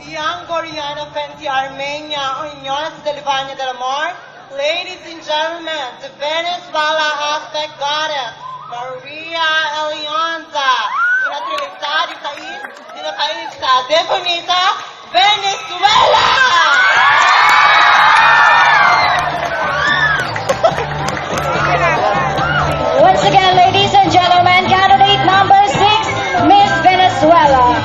Young Koreana Fenty Armenia Union Delivania del Amor. Ladies and gentlemen, the Venezuela Aztec goddess, Maria Elianza. Pinatrilizar Isais, dinakais sa de Bonita, Venezuela! Once again, ladies and gentlemen, candidate number 6, Miss Venezuela.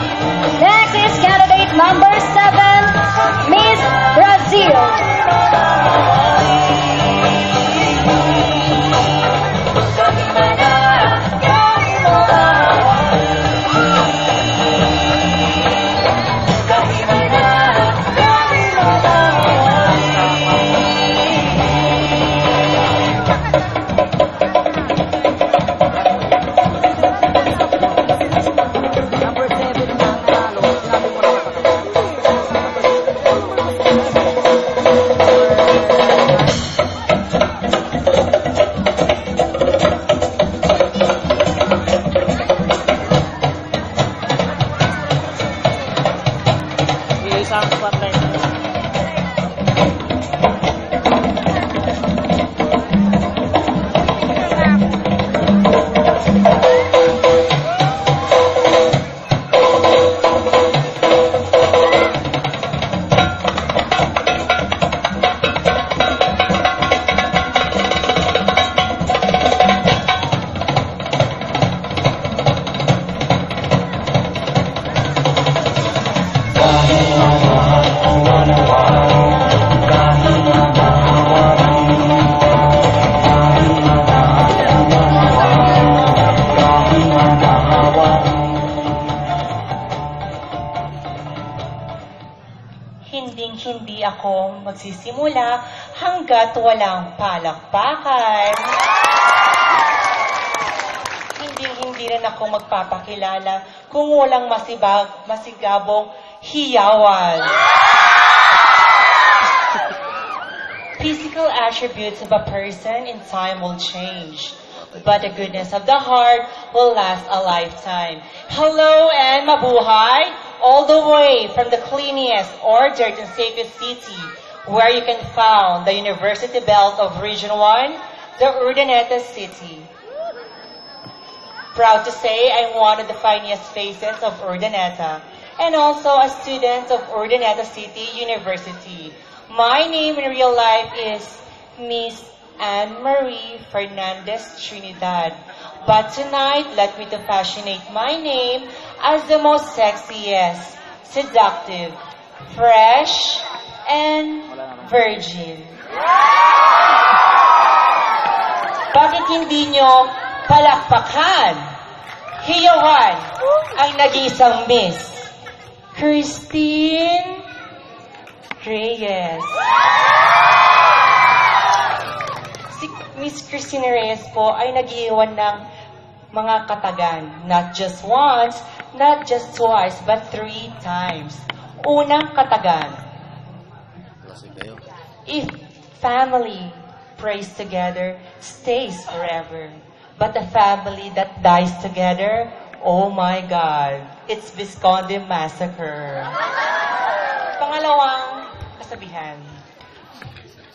Next is candidate number 7, Miss Brazil. Hindi ako magsisimula hanggat walang palakpakan. Hindi rin ako magpapakilala kung walang masigabong hiyawan. Physical attributes of a person in time will change, but the goodness of the heart will last a lifetime. Hello and mabuhay! All the way from the cleanest, ordered, and safest city, where you can find the University Belt of Region 1, the Urdaneta City. Proud to say I'm one of the finest faces of Urdaneta, and also a student of Urdaneta City University. My name in real life is Miss Anne-Marie Fernandez Trinidad. But tonight, let me to fashionate my name as the most sexiest, seductive, fresh, and virgin. Bakit hindi nyo palakpakan? Hiyawan ang nag-iisang Miss Christine Reyes. Si Miss Christine Reyes po ay nag-iwan ng mga katagan. Not just once, not just twice, but 3 times. Unang katagan. If family prays together, stays forever. But a family that dies together, oh my God, it's Visconde Massacre. Pangalawang kasabihan.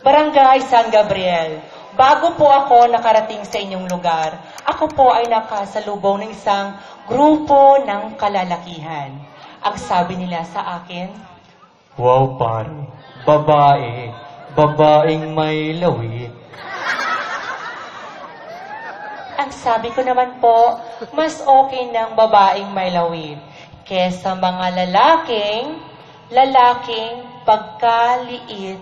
Barangay San Gabriel. Bago po ako nakarating sa inyong lugar, ako po ay nakasalubong ng isang grupo ng kalalakihan. Ang sabi nila sa akin, "Wow, pare, babae, babaeng may lawit." Ang sabi ko naman po, mas okay ng babaeng may lawit kesa mga lalaking pagkaliit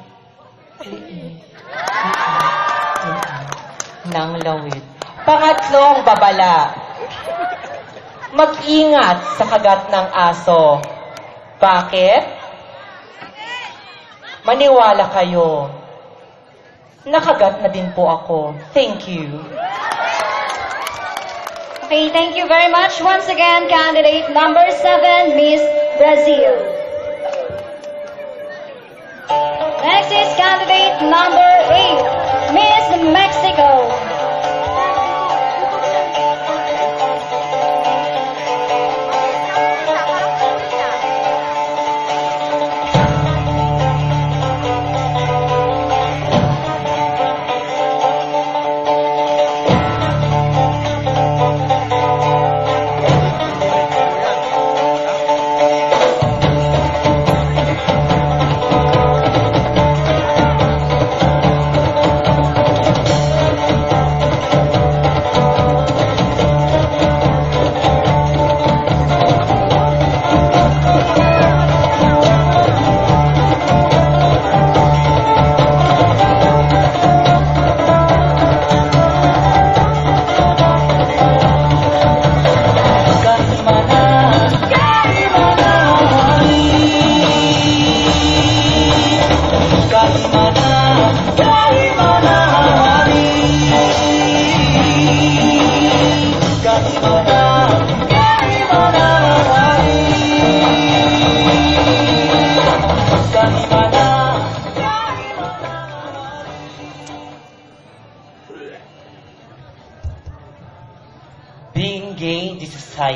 ng lawit. Pangatlong babala. Mag-ingat sa kagat ng aso. Bakit? Maniwala kayo. Nakagat na din po ako. Thank you. Okay, thank you very much. Once again, candidate number 7, Miss Brazil. Next is candidate number 8, Miss Mexico.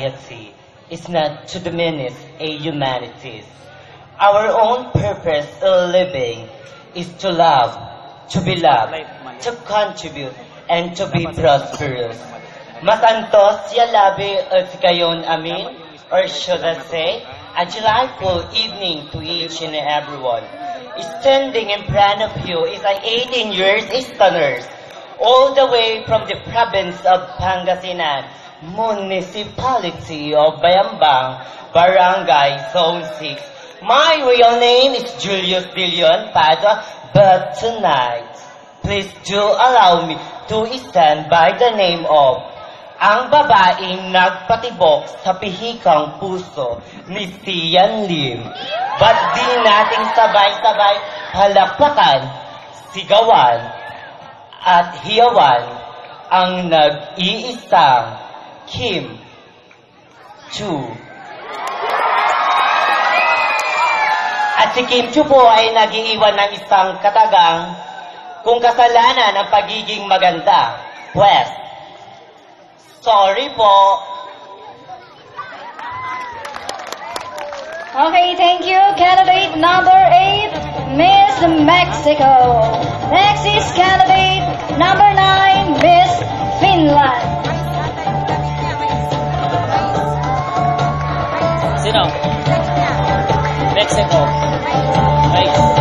society is not to diminish a humanities. Our own purpose of living is to love, to be loved, to contribute, and to be prosperous. Masantos ya labi at gayon amin, or should I say, a delightful evening to each and everyone. Standing in front of you is an 18 years Easterners, all the way from the province of Pangasinan, municipality of Bayambang, Barangay Zone 6. My real name is Julius De Leon Padua, but tonight, please do allow me to stand by the name of ang babaeng nagpatibok sa pihikang puso ni Tian Lim. Ba't di nating sabay-sabay halakpakan, sigawan, at hiyawan ang nag-iisang Kim Chu. At si Kim Chu po ay nag-iiwan ng isang katagang kung kasalanan ang pagiging maganda. Pues, sorry po. Okay, thank you. Candidate number 8, Miss Mexico. Next is candidate number 9, Miss Finland. Sino? Mexico. Right.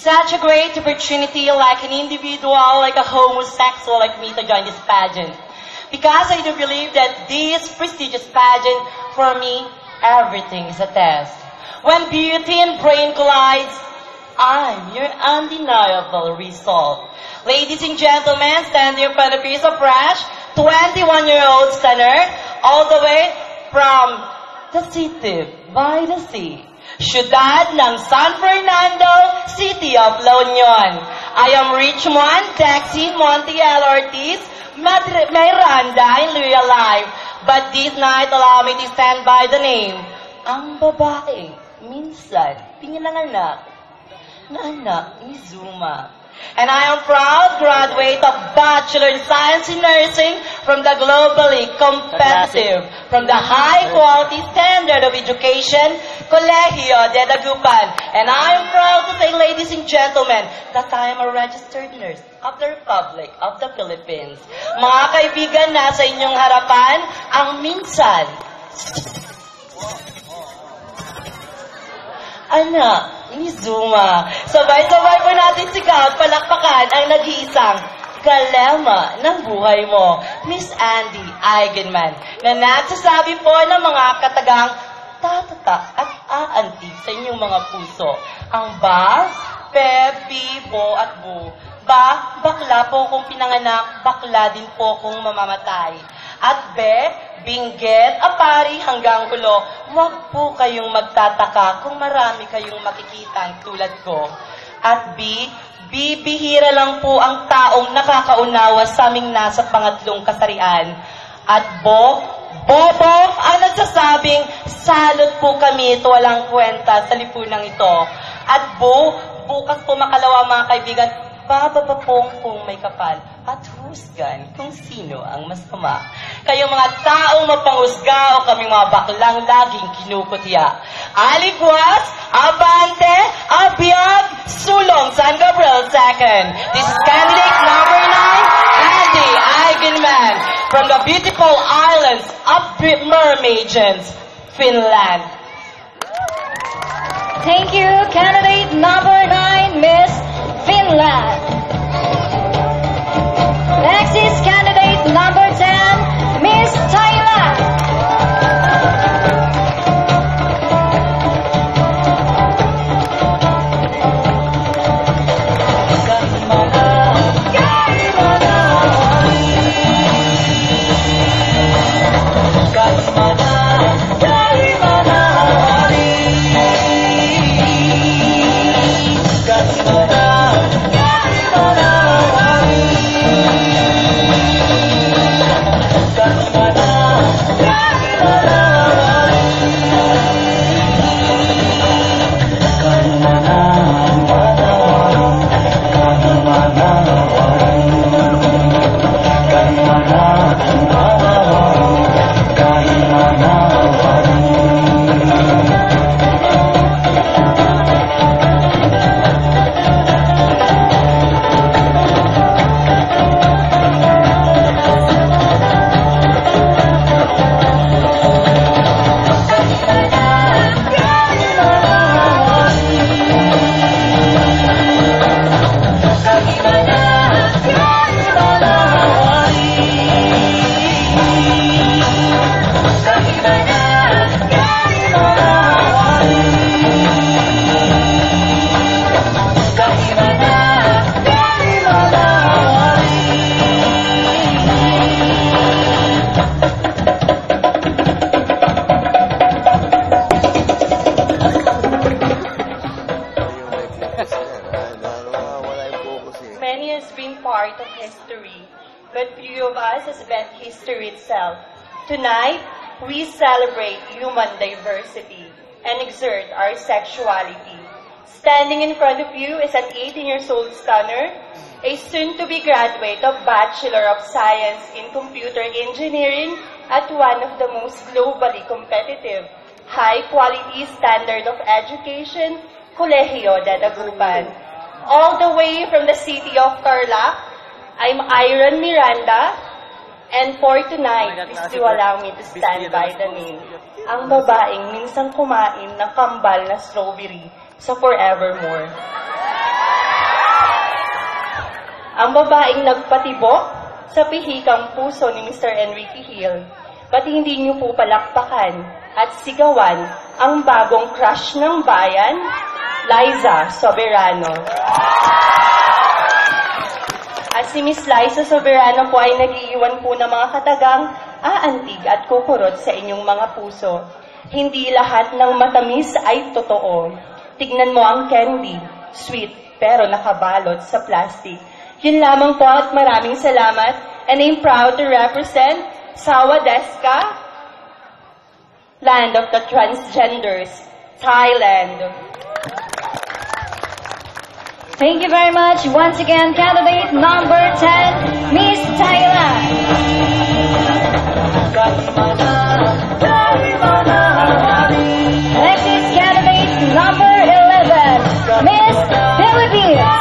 Such a great opportunity, like an individual, like a homosexual like me, to join this pageant. Because I do believe that this prestigious pageant, for me, everything is a test. When beauty and brain collides, I'm your undeniable result. Ladies and gentlemen, standing in front of you is a fresh 21-year-old stunner, all the way from the city by the sea. Siyudad ng San Fernando, City of La Union. I am Richmond Dexine Montiel Ortiz, Miranda in real life. But this night, allow me to stand by the name, ang babaeng minsan pinanganak na anak ni Zuma. And I am proud graduate of Bachelor in Science in Nursing from the globally competitive, from the high quality standard of education, Colegio de Dagupan. And I am proud to say, ladies and gentlemen, that I am a registered nurse of the Republic of the Philippines. Mga kaibigan, nasa inyong harapan ang minsan anak ni Zuma. Sabay-sabay po natin sigaw, palakpakan ang nag-iisang kalema ng buhay mo, Miss Andy Eigenman, na nagsasabi po ng mga katagang tatata at aantig sa inyong mga puso. Ang ba, pe, bi, bo, at bu. Ba, bakla po kung pinanganak, bakla din po kung mamamatay. At be, binggit, apari hanggang ulo, huwag po kayong magtataka kung marami kayong makikita tulad ko. At B, bibihira lang po ang taong nakakaunawa sa aming nasa pangatlong kasarian. At Bobo ang nagsasabing, salot po kami ito walang kwenta sa lipunang ito. At bukas po makalawa mga kaibigan, bababapong may kapal at husgan kung sino ang masama. Kayong mga taong mapanghusga o kaming mga baklang laging kinukutya. Aligwas, abante, abiyag, sulong, San Gabriel II. This is candidate number 9, Andy Eigenman, from the beautiful islands of Mermaidens, Finland. Thank you, candidate number 9, Miss Finland. Next is candidate number 10, Miss Thailand. Many has been part of history, but few of us has met history itself. Tonight, we celebrate human diversity and exert our sexuality. Standing in front of you is an 18-years-old stunner, a soon-to-be graduate of Bachelor of Science in Computer Engineering at one of the most globally competitive, high-quality standard of education, Colegio de Dagupan. All the way from the city of Tarlac, I'm Iron Miranda, and for tonight, please do allow me to stand by the name. Ang babaeng minsang kumain ng kambal na strawberry sa Forevermore. Ang babaeng nagpatibok sa pihikang puso ni Mr. Enrique Hill. Ba't hindi niyo po palakpakan at sigawan ang bagong crush ng bayan, Liza Soberano. At si Miss Liza Soberano po ay nag-iiwan po ng mga katagang aantig at kukurot sa inyong mga puso. Hindi lahat ng matamis ay totoo. Tignan mo ang candy, sweet, pero nakabalot sa plastic. Yun lamang po at maraming salamat. And I'm proud to represent Sawa Deska, land of the transgenders, Thailand. Thank you very much. Once again, candidate number 10, Miss Thailand. Next is candidate number 11, Miss Philippines.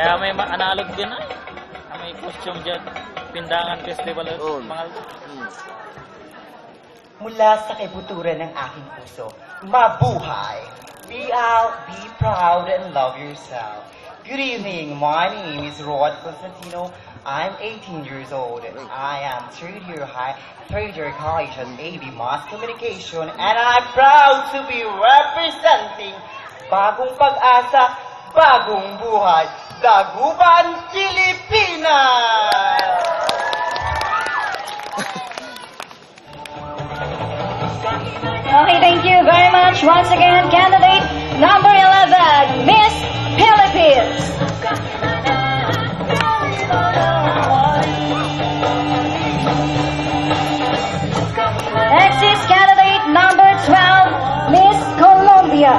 Kaya may analog din ay. May costume dyan. Pindangan Festival. Mga... Mula sa kibuturan ng aking puso, mabuhay! Be out, be proud, and love yourself. Good evening, my name is Rod Constantino. I'm 18 years old. I am third year college at AB Mass Communication, and I'm proud to be representing Bagong Pag-asa, Bagong Buhay, Dagupan, Pilipinas! Okay, thank you very much. Once again, candidate number 11, Miss Philippines. Next is candidate number 12, Miss Colombia.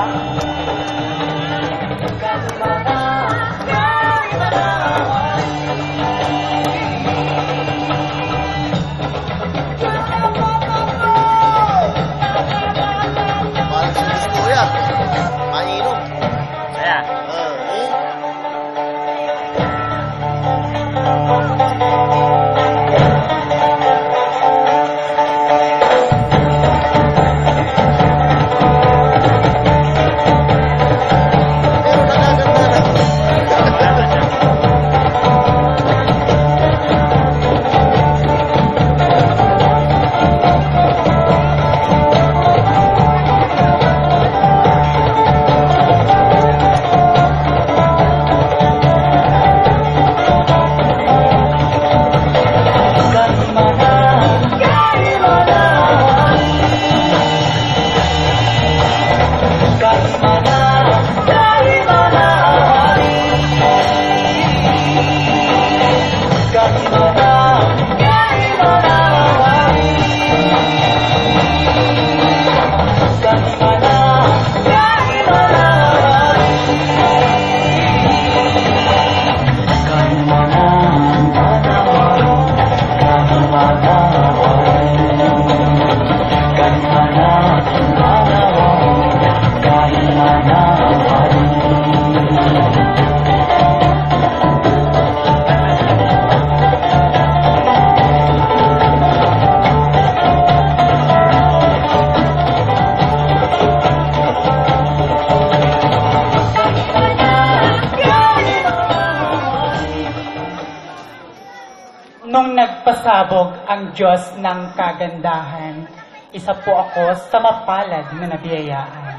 Nung nagpasabog ang Diyos ng kagandahan, isa po ako sa mapalad na nabiyayaan.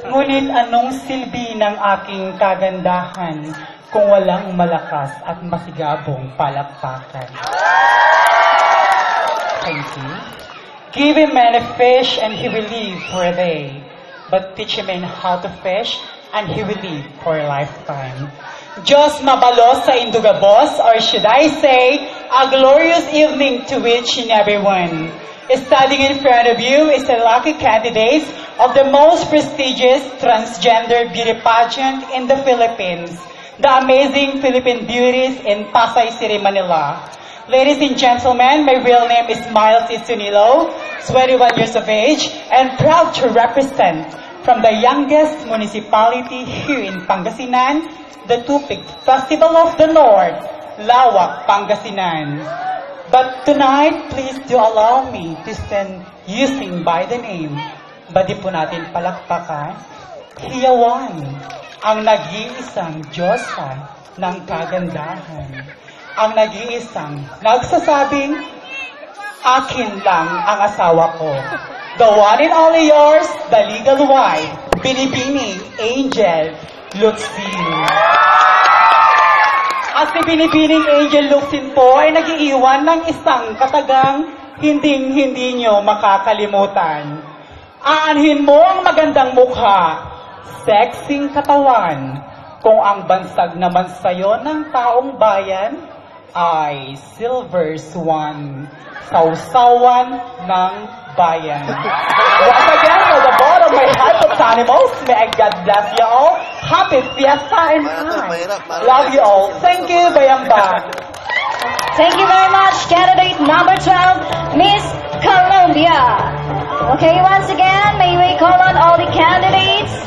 Ngunit anong silbi ng aking kagandahan kung walang malakas at masigabong palakpakan? Thank you. Give a man a fish and he will live for a day, but teach a man how to fish and he will live for a lifetime. Diyos mabalos sa indugabos, or should I say, a glorious evening to each and everyone. Standing in front of you is a lucky candidate of the most prestigious transgender beauty pageant in the Philippines, the Amazing Philippine Beauties in Pasay City, Manila. Ladies and gentlemen, my real name is Miles Isunilo, 21 years of age, and proud to represent from the youngest municipality here in Pangasinan, the Tupig Festival of the North, Lawak, Pangasinan. But tonight, please do allow me to stand using by the name. Badi po natin palakpakan, Hiyawan, ang nag-iisang Diyosa ng kagandahan. Ang nag-iisang nagsasabing, akin lang ang asawa ko. The one and only yours, the legal wife, Binibining Angel Luxin. At si Binibining Angel Luxin po ay nag-iiwan ng isang katagang hinding-hindi nyo makakalimutan. Aanhin mo ang magandang mukha, sexing katawan, kung ang bansag naman sa'yo ng taong bayan ay Silver Swan, sausawan ng bayan. Once again, from the bottom of my heart of animals, may I God bless you all. Happy Fiesta and time. Love you all. Thank you, Bayambang. Thank you very much, candidate number 12, Miss Colombia. Okay, once again, may we call on all the candidates.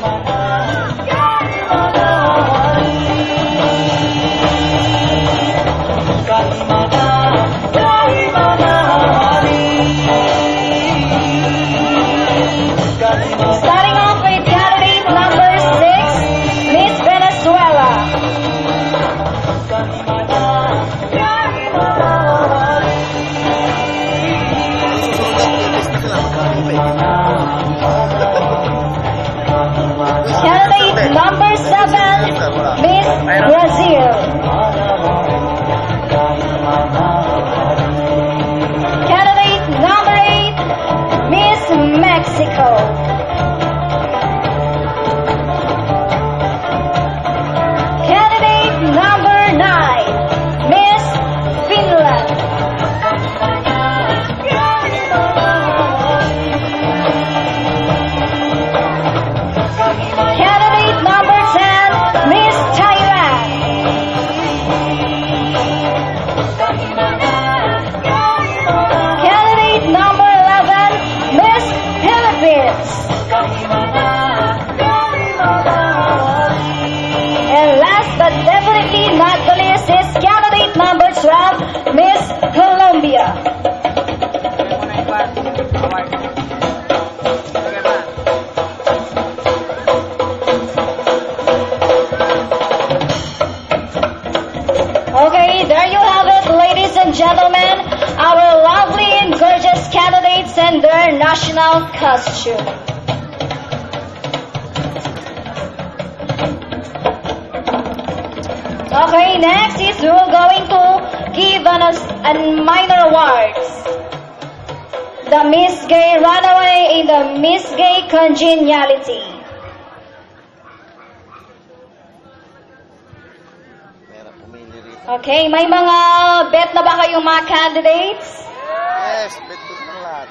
really not the least is candidate number 12, Miss Colombia. Okay, there you have it, ladies and gentlemen, our lovely and gorgeous candidates and their national costume. Okay, next is we're going to give an minor awards. The Miss Gay Runaway and the Miss Gay Congeniality. Okay, may mga bet na ba kayong mga candidates? Yes, bet ko na lahat.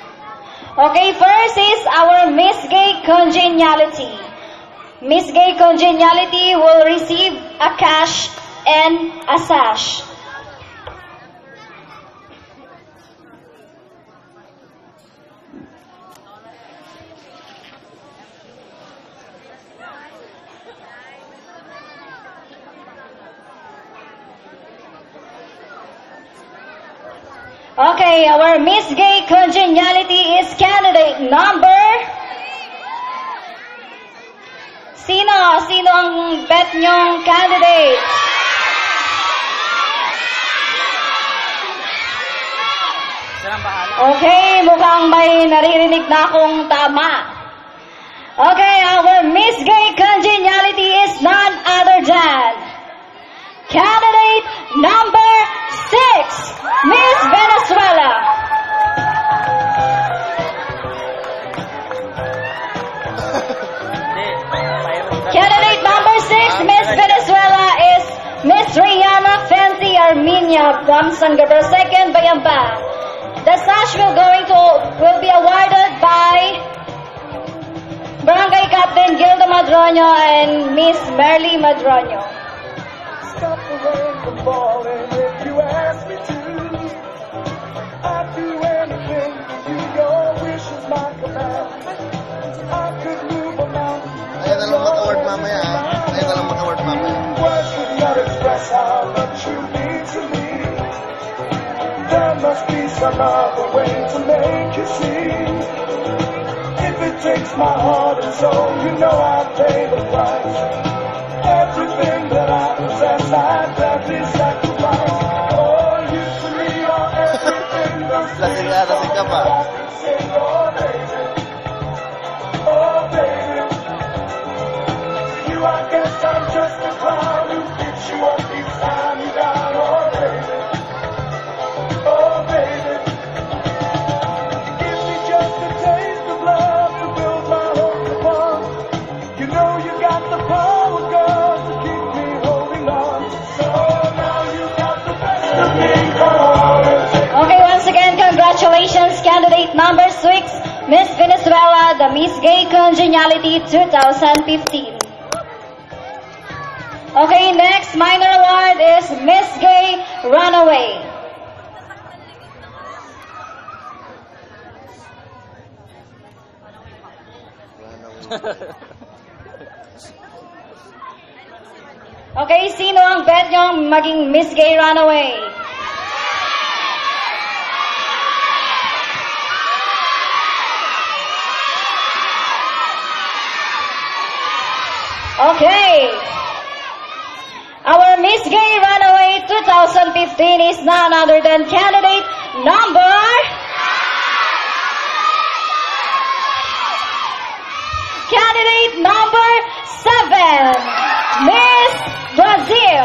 Okay, first is our Miss Gay Congeniality. Miss Gay Congeniality will receive a cash and a sash. Okay, our Miss Gay Congeniality is candidate number... Sino? Sino ang bet nyong candidate? Okay, mukhang may naririnig na akong tama. Okay, our Miss Gay Congeniality is none other than candidate number 6, Miss Venezuela. Candidate number 6, Miss Venezuela, is Miss Rihanna Fenty Armenia from San Gabriel 2nd, Bayamba. The sash will be awarded by Barangay Captain Gilda Madroño and Miss Merly Madroño. Stop the rain from falling if you ask me to. I'd do anything for you, your wish is my command. I could move a mountain. Ayan na lang mag-award mamaya. Ayan na lang mag-award mamaya. Words could not express how much you mean to me. There must be some other way to make you see. If it takes my heart and soul, you know I'd pay the price. Everything that I possess, I'd gladly sacrifice. Oh, you to me are everything that's Lasing ka pa. oh, baby. Oh, baby. You, I guess I'm just a clown who picks you up each time you down. Oh, baby. Oh, baby. Give me just a taste of love to build my hopes upon. You know you got the power, girl, to keep me holding on. So now you got the best of me. Come on and take Okay, once again, congratulations, candidate number 6, Miss Venezuela, the Miss Gay Congeniality 2015. Okay, next minor award is Miss Gay Runaway. Okay, sino ang bet nyo maging Miss Gay Runaway? Okay. Our Miss Gay Runaway 2015 is none other than candidate number... Candidate number 7, Miss Brazil.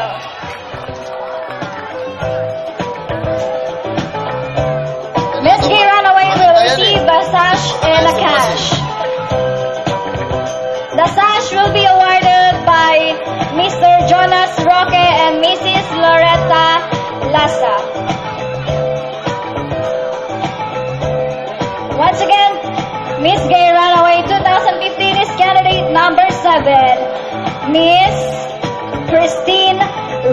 Miss Gay Runaway will receive a sash and a cash. The sash will be awarded by Mr. Jonas Roque and Mrs. Loretta Lassa. Once again, Miss Gay Runaway 2015 is candidate number 7, Miss Christine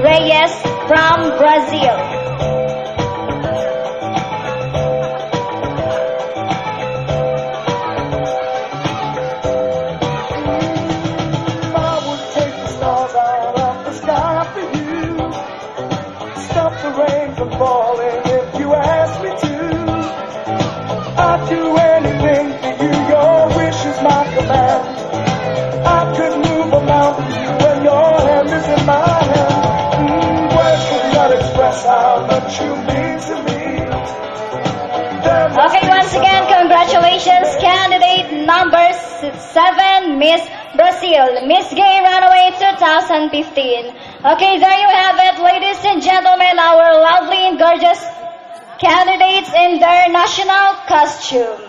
Reyes from Brazil. I would take the stars out of the sky for you. Congratulations, candidate number 7, Miss Brazil, Miss Gay Runaway 2015. Okay, there you have it, ladies and gentlemen, our lovely and gorgeous candidates in their national costume.